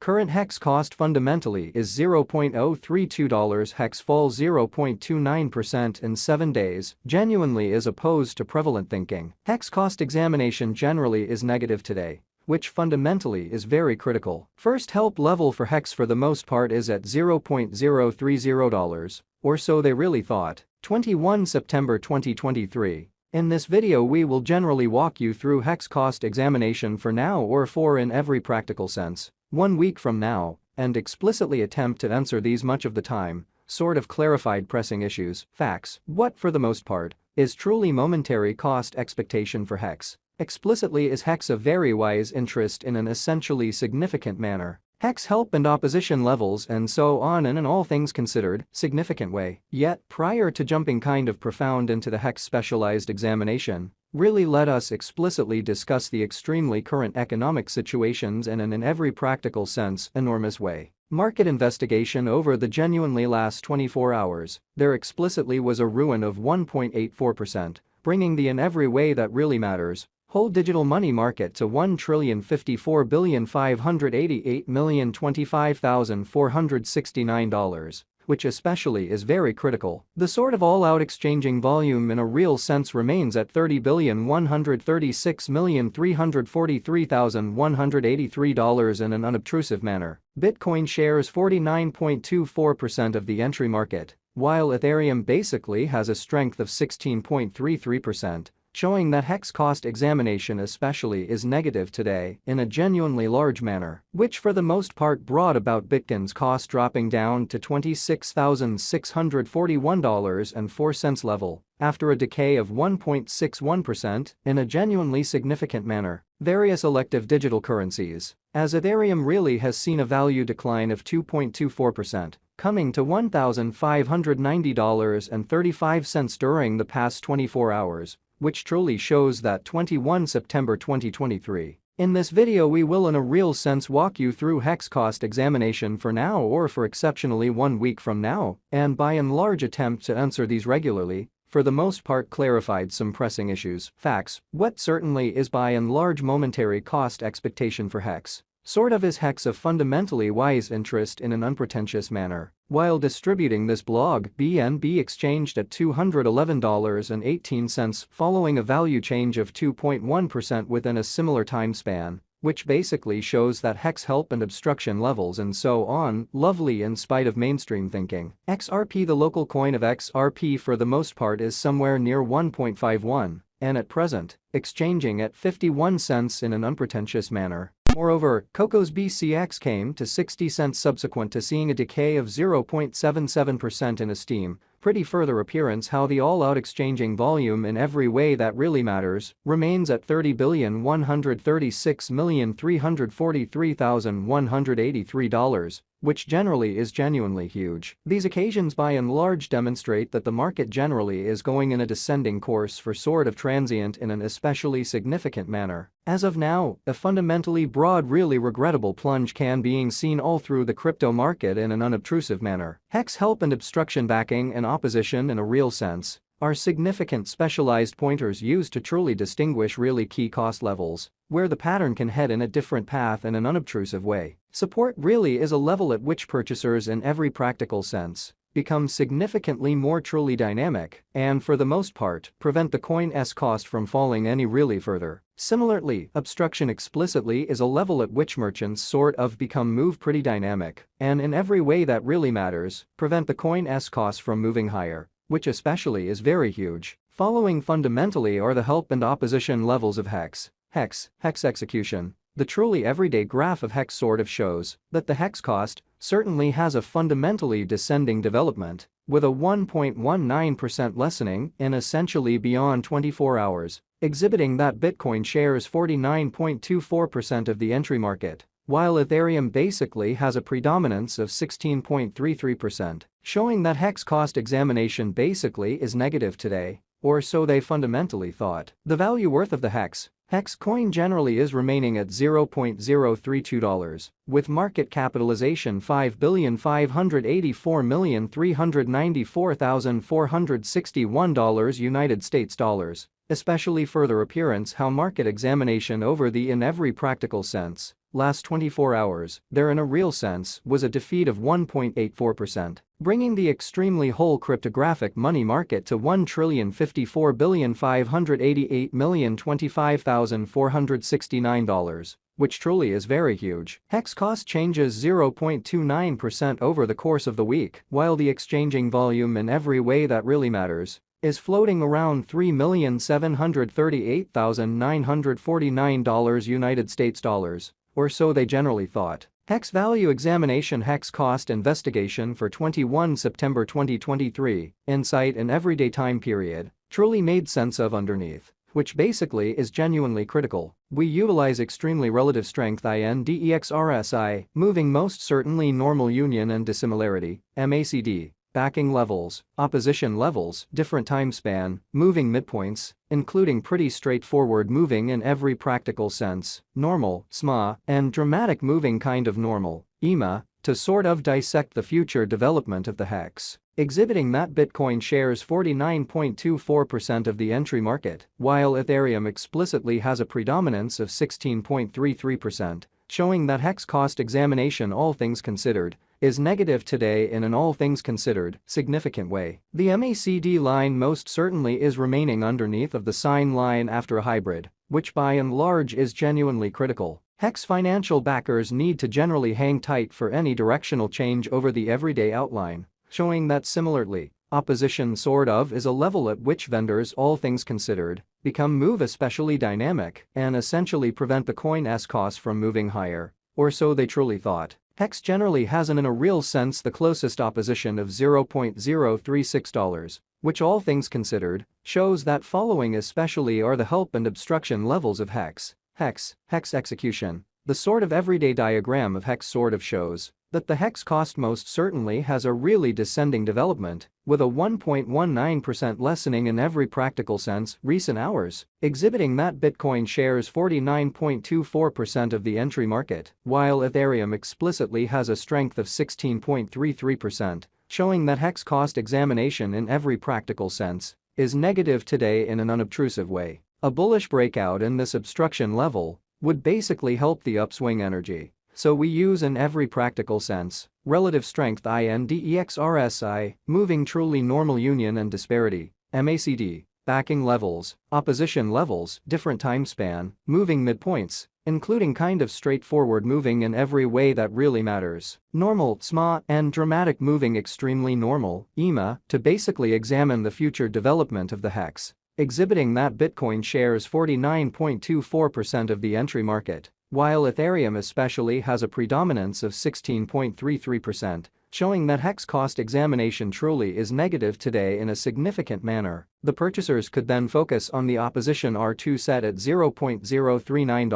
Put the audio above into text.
Current HEX cost fundamentally is $0.032. HEX falls 0.29% in 7 days, genuinely as opposed to prevalent thinking. HEX cost examination generally is negative today, which fundamentally is very critical. First help level for HEX for the most part is at $0.030, or so they really thought. 21 September 2023. In this video we will generally walk you through HEX cost examination for now or for in every practical sense, 1 week from now, and explicitly attempt to answer these much of the time, sort of clarified pressing issues, facts. What for the most part is truly momentary cost expectation for HEX? Explicitly is HEX a very wise interest in an essentially significant manner? HEX help and opposition levels and so on in an all things considered, significant way. Yet, prior to jumping kind of profound into the HEX specialized examination, really let us explicitly discuss the extremely current economic situations in an in every practical sense enormous way. Market investigation over the genuinely last 24 hours, there explicitly was a ruin of 1.84%, bringing the in every way that really matters whole digital money market to $1,054,588,025,469, which especially is very critical. The sort of all-out exchanging volume in a real sense remains at $30,136,343,183 in an unobtrusive manner. Bitcoin shares 49.24% of the entry market, while Ethereum basically has a strength of 16.33%. Showing that HEX cost examination especially is negative today in a genuinely large manner, which for the most part brought about Bitcoin's cost dropping down to $26,641.04 level after a decay of 1.61% in a genuinely significant manner. Various elective digital currencies, as Ethereum really has seen a value decline of 2.24%. Coming to $1,590.35 during the past 24 hours, which truly shows that 21 September 2023. In this video we will in a real sense walk you through HEX cost examination for now or for exceptionally 1 week from now, and by and large attempt to answer these regularly, for the most part clarified some pressing issues, facts. What certainly is by and large momentary cost expectation for HEX. Sort of is HEX a fundamentally wise interest in an unpretentious manner. While distributing this blog, BNB exchanged at $211.18 following a value change of 2.1% within a similar time span, which basically shows that HEX help and obstruction levels and so on, lovely in spite of mainstream thinking. XRP, the local coin of XRP for the most part is somewhere near 1.51, and at present, exchanging at 51 cents in an unpretentious manner. Moreover, Coco's BCX came to 60 cents subsequent to seeing a decay of 0.77% in esteem, pretty further appearance how the all-out exchanging volume in every way that really matters remains at $30,136,343,183, which generally is genuinely huge. These occasions by and large demonstrate that the market generally is going in a descending course for sort of transient in an especially significant manner. As of now, a fundamentally broad really regrettable plunge can being seen all through the crypto market in an unobtrusive manner. HEX help and obstruction backing and opposition in a real sense are significant specialized pointers used to truly distinguish really key cost levels, where the pattern can head in a different path in an unobtrusive way. Support really is a level at which purchasers in every practical sense become significantly more truly dynamic and, for the most part, prevent the coin's cost from falling any really further. Similarly, obstruction explicitly is a level at which merchants sort of become move pretty dynamic and in every way that really matters, prevent the coin's cost from moving higher, which especially is very huge. Following fundamentally are the help and opposition levels of HEX. HEX execution. The truly everyday graph of HEX sort of shows that the HEX cost certainly has a fundamentally descending development, with a 1.19% lessening in essentially beyond 24 hours, exhibiting that Bitcoin shares 49.24% of the entry market, while Ethereum basically has a predominance of 16.33%, showing that HEX cost examination basically is negative today, or so they fundamentally thought. The value worth of the HEX coin generally is remaining at $0.032, with market capitalization $5,584,394,461 United States dollars, especially further appearance how market examination over the in every practical sense last 24 hours, there in a real sense was a defeat of 1.84%, bringing the extremely whole cryptographic money market to $1,054,588,025,469, which truly is very huge. Hex cost changes 0.29% over the course of the week, while the exchanging volume in every way that really matters is floating around $3,738,949 United States dollars, or so they generally thought. Hex value examination. Hex cost investigation for 21 September 2023, insight in everyday time period, truly made sense of underneath, which basically is genuinely critical. We utilize extremely relative strength index RSI, moving most certainly normal union and dissimilarity, MACD, backing levels, opposition levels, different time span, moving midpoints, including pretty straightforward moving in every practical sense, normal, SMA, and dramatic moving kind of normal, EMA, to sort of dissect the future development of the hex. Exhibiting that Bitcoin shares 49.24% of the entry market, while Ethereum explicitly has a predominance of 16.33%, showing that hex cost examination, all things considered, is negative today in an all things considered significant way. The MACD line most certainly is remaining underneath of the sine line after a hybrid, which by and large is genuinely critical. Hex financial backers need to generally hang tight for any directional change over the everyday outline, showing that similarly, opposition sort of is a level at which vendors, all things considered, become move especially dynamic and essentially prevent the coin's cost from moving higher, or so they truly thought. Hex generally has in a real sense the closest opposition of $0.036, which all things considered, shows that following especially are the help and obstruction levels of hex execution. The sort of everyday diagram of hex sort of shows that the hex cost most certainly has a really descending development, with a 1.19% lessening in every practical sense recent hours, exhibiting that Bitcoin shares 49.24% of the entry market, while Ethereum explicitly has a strength of 16.33%, showing that hex cost examination in every practical sense is negative today in an unobtrusive way. A bullish breakout in this obstruction level would basically help the upswing energy. So we use in every practical sense, relative strength index RSI, moving truly normal union and disparity, MACD, backing levels, opposition levels, different time span, moving midpoints, including kind of straightforward moving in every way that really matters, normal, SMA, and dramatic moving extremely normal, EMA, to basically examine the future development of the hex, exhibiting that Bitcoin shares 49.24% of the entry market, while Ethereum especially has a predominance of 16.33%, showing that hex cost examination truly is negative today in a significant manner. The purchasers could then focus on the opposition R2 set at $0.039,